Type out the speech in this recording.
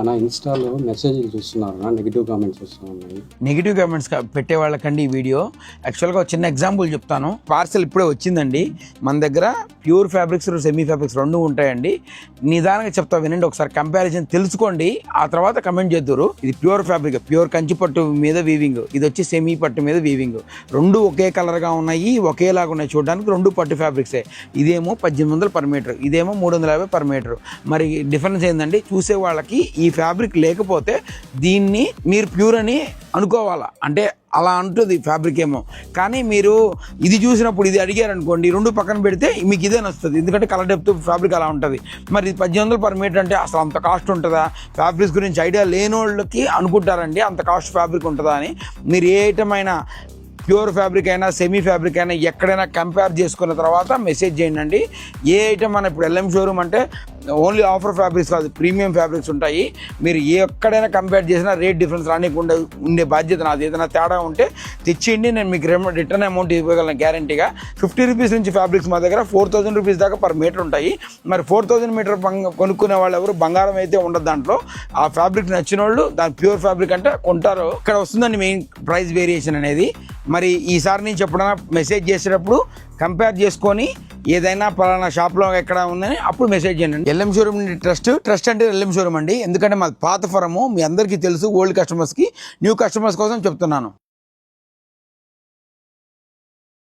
అన్న ఇన్స్టాలో మెసేజ్లు చూస్తున్నారు, నెగిటివ్ కామెంట్స్ వస్తున్నాయి. నెగిటివ్ కామెంట్స్ పెట్టే వాళ్ళకండి ఈ వీడియో యాక్చువల్గా చిన్న ఎగ్జాంపుల్ చెప్తాను. పార్సల్ ఇప్పుడే వచ్చిందండి మన దగ్గర. ప్యూర్ ఫ్యాబ్రిక్స్ సెమీ ఫ్యాబ్రిక్స్ రెండు ఉంటాయండి. నిదానంగా చెప్తా వినండి, ఒకసారి కంపారిజన్ తెలుసుకోండి, ఆ తర్వాత కమెంట్ చేద్దురు. ఇది ప్యూర్ ఫ్యాబ్రిక్, ప్యూర్ కంచి పట్టు మీద వీవింగ్, ఇది వచ్చి సెమీ పట్టు మీద వీవింగ్. రెండు ఒకే కలర్గా ఉన్నాయి, ఒకేలాగా ఉన్నాయి చూడడానికి. రెండు పట్టు ఫ్యాబ్రిక్సే. ఇదేమో 1800 పర్ మీటర్, ఇదేమో 350 పర్ మీటర్. మరి డిఫరెన్స్ ఏంటండి, చూసే వాళ్ళకి ఈ ఫ్యాబ్రిక్ లేకపోతే దీన్ని మీరు ప్యూర్ అని అనుకోవాలా, అంటే అలా అంటుంది ఫ్యాబ్రిక్ ఏమో. కానీ మీరు ఇది చూసినప్పుడు ఇది అడిగారు అనుకోండి, రెండు పక్కన పెడితే మీకు ఇదే నచ్చుతుంది, ఎందుకంటే కలర్ డెప్త్ ఫ్యాబ్రిక్ అలా ఉంటుంది. మరి 1800 పర్ మీటర్ అంటే అసలు అంత కాస్ట్ ఉంటుందా? ఫ్యాబ్రిక్స్ గురించి ఐడియా లేనోళ్ళకి అనుకుంటారండి అంత కాస్ట్ ఫ్యాబ్రిక్ ఉంటుందా అని. మీరు ఏ ఐటమ్ అయినా, ప్యూర్ ఫ్యాబ్రిక్ అయినా సెమీ ఫ్యాబ్రిక్ అయినా ఎక్కడైనా కంపేర్ చేసుకున్న తర్వాత మెసేజ్ చేయండి. ఏ ఐటమ్ అని ఇప్పుడు ఎల్ఎం షోరూమ్ అంటే ఓన్లీ ఆఫర్ ఫ్యాబ్రిక్స్ కాదు, ప్రీమియం ఫ్యాబ్రిక్స్ ఉంటాయి. మీరు ఎక్కడైనా కంపేర్ చేసినా రేట్ డిఫరెన్స్ రానికుండా ఉండే బాధ్యత నాది. ఏదైనా తేడా ఉంటే తెచ్చేయండి, నేను మీకు రిటర్న్ అమౌంట్ ఇవ్వగలను గ్యారంటీగా. 50 రూపీస్ నుంచి ఫ్యాబ్రిక్స్ మా దగ్గర 4000 రూపీస్ దాకా పర్ మీటర్ ఉంటాయి. మరి 4000 మీటర్ కొనుక్కునే వాళ్ళు ఎవరు బంగారం అయితే ఉండదు దాంట్లో. ఆ ఫ్యాబ్రిక్ నచ్చిన వాళ్ళు దాని ప్యూర్ ఫ్యాబ్రిక్ అంటే కొంటారు. ఇక్కడ వస్తుందండి మెయిన్ ప్రైస్ వేరియేషన్ అనేది. మరి ఈసారి నుంచి ఎప్పుడైనా మెసేజ్ చేసేటప్పుడు కంపేర్ చేసుకొని ఏదైనా పలానా షాప్లో ఎక్కడ ఉందని అప్పుడు మెసేజ్ చేయండి. ఎల్ఎం షోరూమ్ ట్రస్ట్ అంటే ఎల్ఎం షోరూమ్ అండి. ఎందుకంటే మాది పాత ఫరము, మీ అందరికీ తెలుసు. ఓల్డ్ కస్టమర్స్కి, న్యూ కస్టమర్స్ కోసం చెప్తున్నాను.